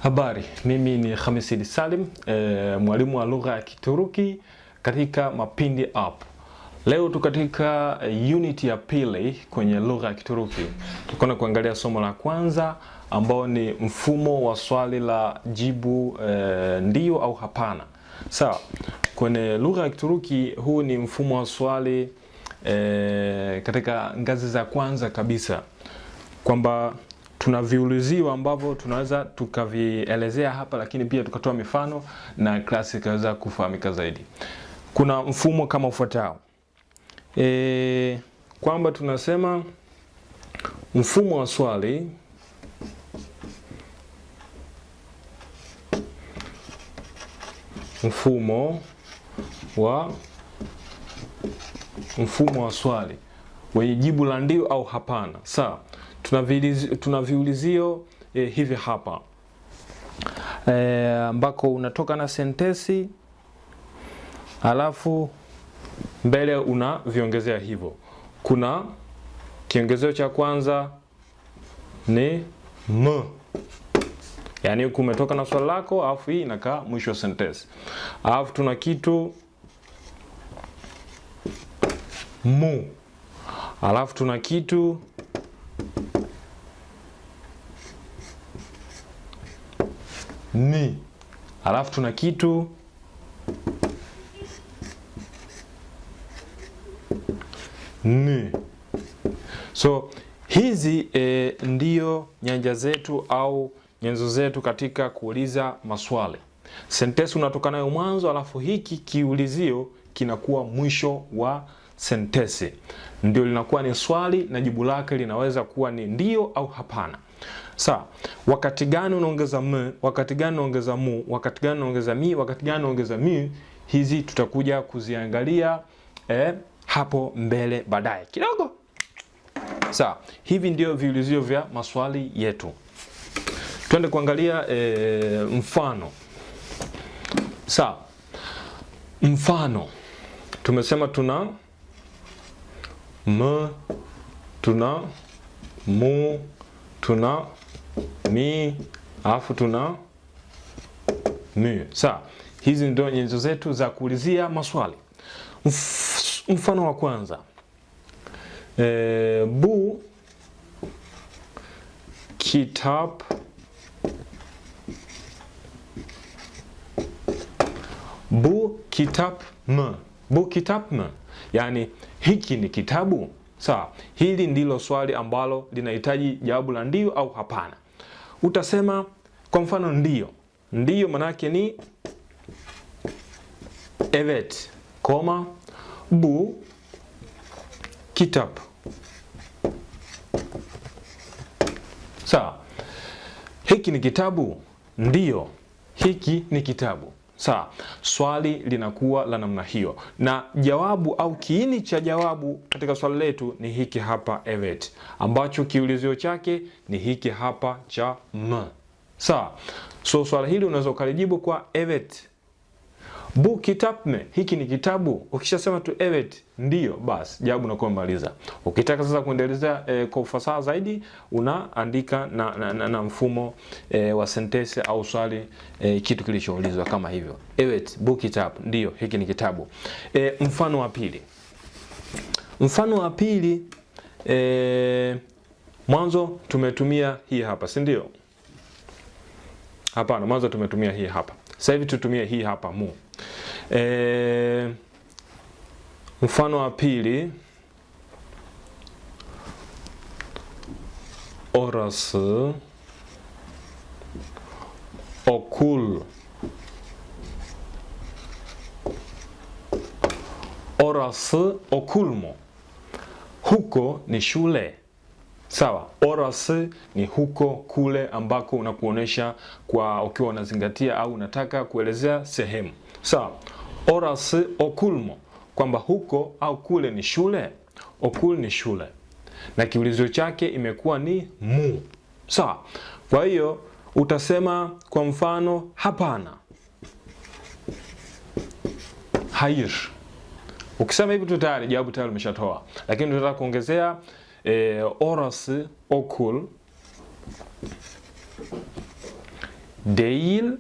Habari, mimi ni Khamisi Salim, mwalimu wa lugha ya Kituruki katika Mapindi App. Leo tu katika unit ya pili kwenye lugha ya Kituruki. Tukona kuangalia somo la kwanza ambao ni mfumo wa swali la jibu ndio au hapana. Sawa, kwenye lugha ya Kituruki huu ni mfumo wa swali katika ngazi za kwanza kabisa. Kwamba tuna viulizio ambavyo tunaweza tukavielezea hapa, lakini pia tukatoa mifano na klasi ikaweza kufahamika zaidi. Kuna mfumo kama ufuatao. Kwamba tunasema mfumo wa swali mfumo wa swali wenye jibu la ndio au hapana. Sawa. Tuna viulizio hivi hapa ambako unatoka na sentensi alafu mbele unaviongezea hivyo. Kuna kiongezeo cha kwanza ni m, yani huku umetoka na swali lako alafu hii inakaa mwisho wa sentensi. Alafu tuna kitu mu, alafu tuna kitu ni, alafu tuna kitu ni. So hizi ndio nyanja zetu au nyenzo zetu katika kuuliza maswali. Sentensi unatoka nayo mwanzo, alafu hiki kiulizio kinakuwa mwisho wa sentensi. Ndio linakuwa ni swali na jibu lake linaweza kuwa ni ndio au hapana. Sawa, wakati gani unaongeza m, wakati gani unaongeza mu, wakati gani unaongeza mi, wakati gani unaongeza mi, hizi tutakuja kuziangalia hapo mbele baadaye kidogo. Sawa, hivi ndio viulizio vya maswali yetu. Twende kuangalia mfano. Sawa, mfano tumesema tuna m, tuna mu, tuna mi, alafu tuna mi. Sawa, hizi ndio nyenzo zetu za kuulizia maswali. Mfano wa kwanza, bu kitap mı, bu kitap mı, yani hiki ni kitabu. Sawa, hili ndilo swali ambalo linahitaji jawabu la ndio au hapana. Utasema kwa mfano ndio. Ndio manake ni evet, koma, bu kitap. Sawa, hiki ni kitabu. Ndio, hiki ni kitabu. Sawa, swali linakuwa la namna hiyo, na jawabu au kiini cha jawabu katika swali letu ni hiki hapa evet, ambacho kiulizio chake ni hiki hapa cha m. Sawa, so swali hili unaweza ukalijibu kwa evet. Bu kitap mı, hiki ni kitabu. Ukishasema tu evet, ndio, basi jawabu unakuwa umemaliza. Ukitaka sasa kuendeleza kwa ufasaha zaidi, unaandika na mfumo wa sentensi au swali kitu kilichoulizwa kama hivyo. Evet, bu kitap, ndio, hiki ni kitabu. Mfano wa pili. Mfano wa pili, mwanzo tumetumia hii hapa, si ndio? Hapana, mwanzo tumetumia hii hapa. Sasa hivi tutumie hii hapa mu. Mfano wa pili, orası okul. Orası okul mu? Huko ni shule. Sawa, orası ni huko, kule ambako unakuonesha kwa ukiwa unazingatia au unataka kuelezea sehemu. Sawa, orası okul mu, kwamba huko au kule ni shule. Okul ni shule, na kiulizio chake imekuwa ni mu. Sawa, kwa hiyo utasema kwa mfano hapana, hayır. Ukisema hivi tu tayari jawabu tayari umeshatoa, lakini tunataka kuongezea orası okul değil,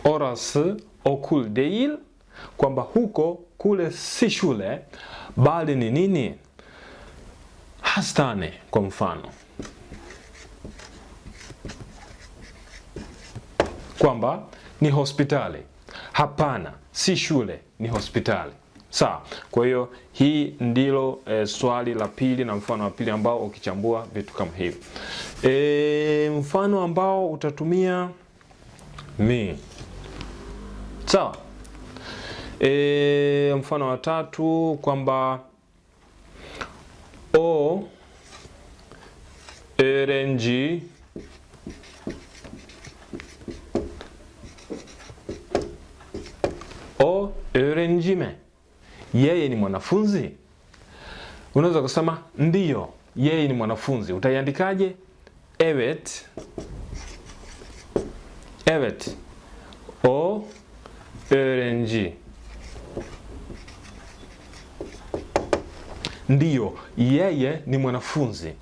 orası okul değil, kwamba huko kule si shule bali ni nini? Hastane kwa mfano. Kwamba ni hospitali. Hapana, si shule, ni hospitali. Sawa. Kwa hiyo hii ndilo swali la pili na mfano wa pili ambao ukichambua vitu kama hivi. Mfano ambao utatumia mi. Sawa. Mfano wa tatu kwamba o öğrenci o öğrenci mi? Yeye ni mwanafunzi? Unaweza kusema ndiyo, yeye ni mwanafunzi. Utaiandikaje? Evet. Evet. O öğrenci. Ndiyo, yeye ni mwanafunzi.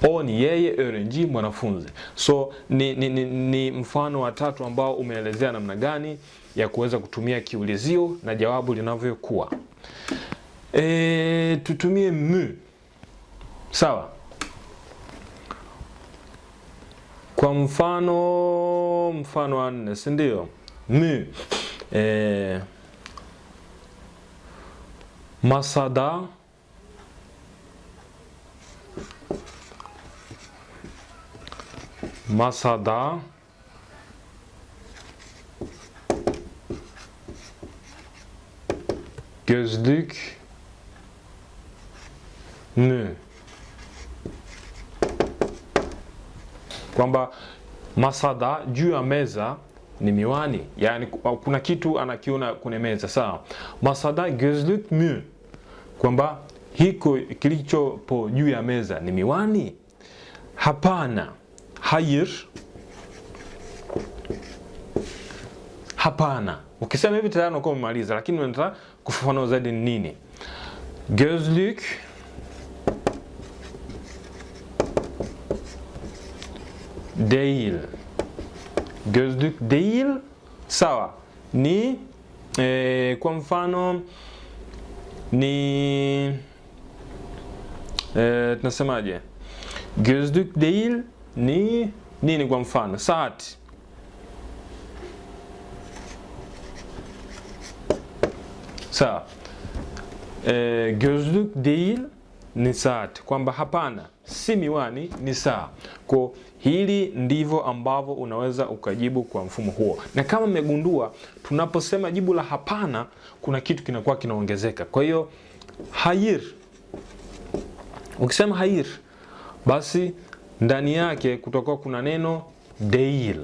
O ni yeye, öğrenci mwanafunzi. So ni mfano wa tatu ambao umeelezea namna gani ya kuweza kutumia kiulizio na jawabu linavyokuwa. Tutumie mu. Sawa. Kwa mfano wa 4, si ndio? Mu. Masada gözlük mü? Kwamba masada, juu ya meza, ni miwani. Yani kuna kitu anakiona kwenye meza. Sawa. Masada gözlük mü? Kwamba hiko kilichopo juu ya meza ni miwani? Hapana. Hayır. Hapana. Ukisema hivi tayari unakuwa umemaliza, lakini unataka kufafanua zaidi ni nini? Gözlük değil. Gözlük değil. Sawa. Ni kwa mfano ni tunasemaje? Gözlük değil ni nini kwa mfano? Saati. Sawa. Gözlük değil ni saati. Kwamba hapana, si miwani, ni saa. Kwa hili ndivyo ambavyo unaweza ukajibu kwa mfumo huo. Na kama mmegundua, tunaposema jibu la hapana, kuna kitu kinakuwa kinaongezeka. Kwa hiyo hayır. Ukisema hayır, basi ndani yake kutakuwa kuna neno değil.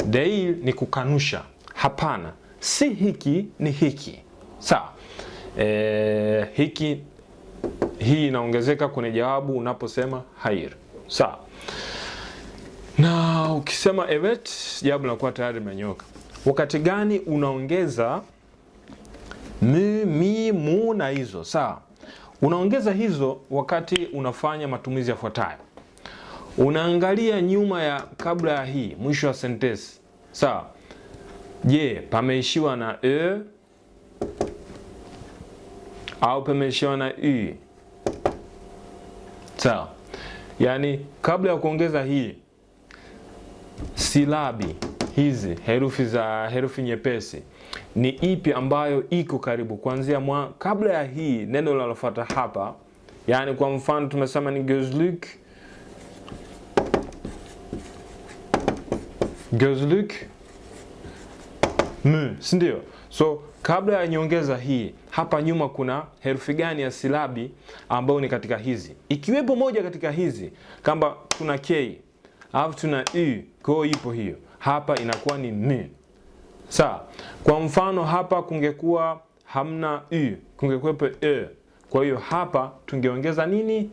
Değil ni kukanusha. Hapana, si hiki, ni hiki. Sawa. Hii inaongezeka kwenye jawabu unaposema hayır. Sawa. Na ukisema evet, jawabu linakuwa tayari limenyoka. Wakati gani unaongeza mi, mi, mu na hizo? Sawa. Unaongeza hizo wakati unafanya matumizi yafuatayo. Unaangalia nyuma ya kabla ya hii, mwisho wa sentensi. Sawa. Je, pameishiwa na e au pameishiwa na u? Sawa. Yani kabla ya kuongeza hii, silabi hizi, herufi nyepesi, ni ipi ambayo iko karibu kuanzia kabla ya hii neno linalofuata hapa? Yani kwa mfano tumesema ni gözlük. Gözlük mü, si ndio? So kabla ya nyongeza hii, hapa nyuma kuna herufi gani ya silabi ambayo ni katika hizi? Ikiwepo moja katika hizi, kama tuna k au tuna u, kwa ipo hiyo, hapa inakuwa ni mü. Sawa. Kwa mfano hapa kungekuwa hamna u, kungekuwepo e. Kwa hiyo hapa tungeongeza nini?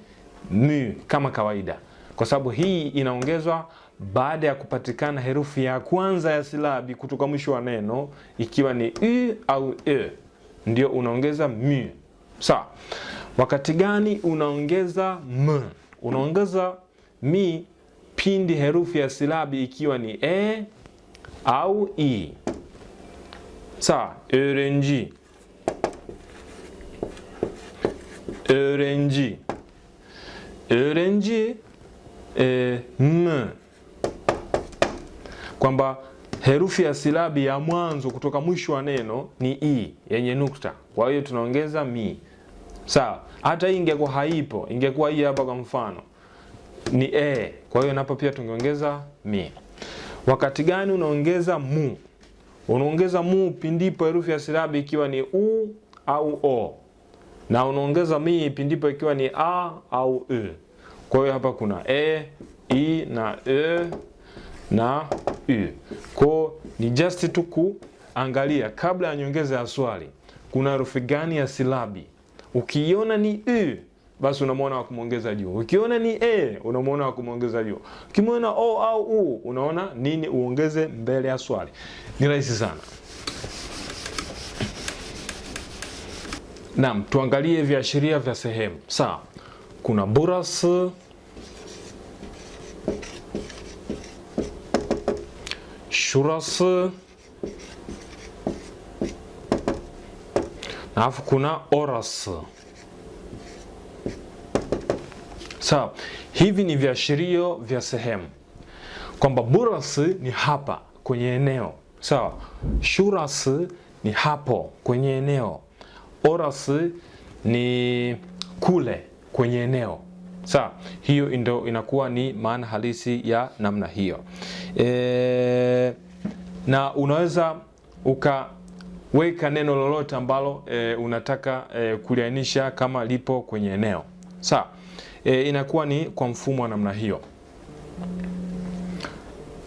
Mü kama kawaida. Kwa sababu hii inaongezwa baada ya kupatikana herufi ya kwanza ya silabi kutoka mwisho wa neno, ikiwa ni u au e, ndio unaongeza mü. Sawa. Wakati gani unaongeza m? Unaongeza mi pindi herufi ya silabi ikiwa ni e au i. Sawa, öğrenci, öğrenci, öğrenci m, kwamba herufi ya silabi ya mwanzo kutoka mwisho wa neno ni i yenye nukta, kwa hiyo tunaongeza mi. Sawa, hata hii ingekuwa haipo, ingekuwa hii hapa kwa mfano ni e, kwa hiyo napo pia tungeongeza mi. Wakati gani unaongeza mu? Unaongeza mu pindipo herufi ya silabi ikiwa ni u au o, na unaongeza mi pindipo ikiwa ni a au e. Kwa hiyo hapa kuna e, i na e na u. Kwa ni just tu kuangalia kabla ya nyongeza ya swali kuna herufi gani ya silabi. Ukiona ni u, basi unamwona wa kumuongeza juu. Ukiona ni e, unamwona wa kumuongeza juu. Ukimwona o au u, unaona nini uongeze mbele ya swali. Ni rahisi sana. Naam, tuangalie viashiria vya sehemu. Sawa. Kuna burası, şurası, na alafu kuna orası. Sawa, hivi ni viashirio vya sehemu, kwamba burası ni hapa kwenye eneo. Sawa, şurası ni hapo kwenye eneo, orası ni kule kwenye eneo. Sawa, hiyo ndio inakuwa ni maana halisi ya namna hiyo. Na unaweza ukaweka neno lolote ambalo unataka kuliainisha kama lipo kwenye eneo. Sawa, inakuwa ni kwa mfumo wa namna hiyo.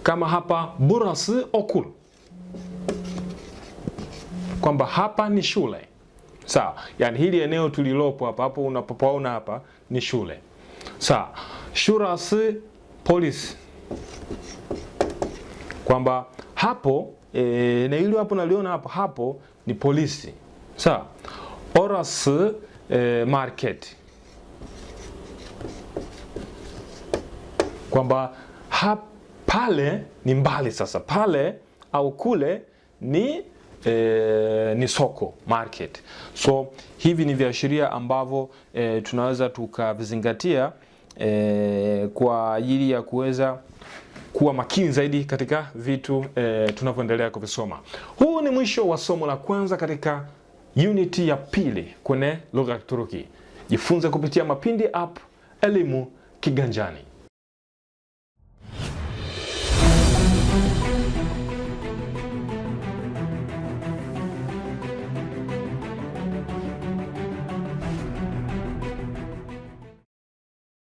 Kama hapa burası okul, kwamba hapa ni shule. Sawa, yani hili eneo tulilopo hapa, hapo unapopaona hapa ni shule. Sawa, şurası polisi, kwamba hapo na hilo hapo naliona hapo ni polisi. Sawa, orası market, kwamba pale ni mbali. Sasa pale au kule ni soko, market. So hivi ni viashiria ambavyo tunaweza tukavizingatia kwa ajili ya kuweza kuwa makini zaidi katika vitu tunavyoendelea kuvisoma. Huu ni mwisho wa somo la kwanza katika uniti ya pili kwenye lugha ya Kituruki. Jifunze kupitia Mapindi App, elimu kiganjani.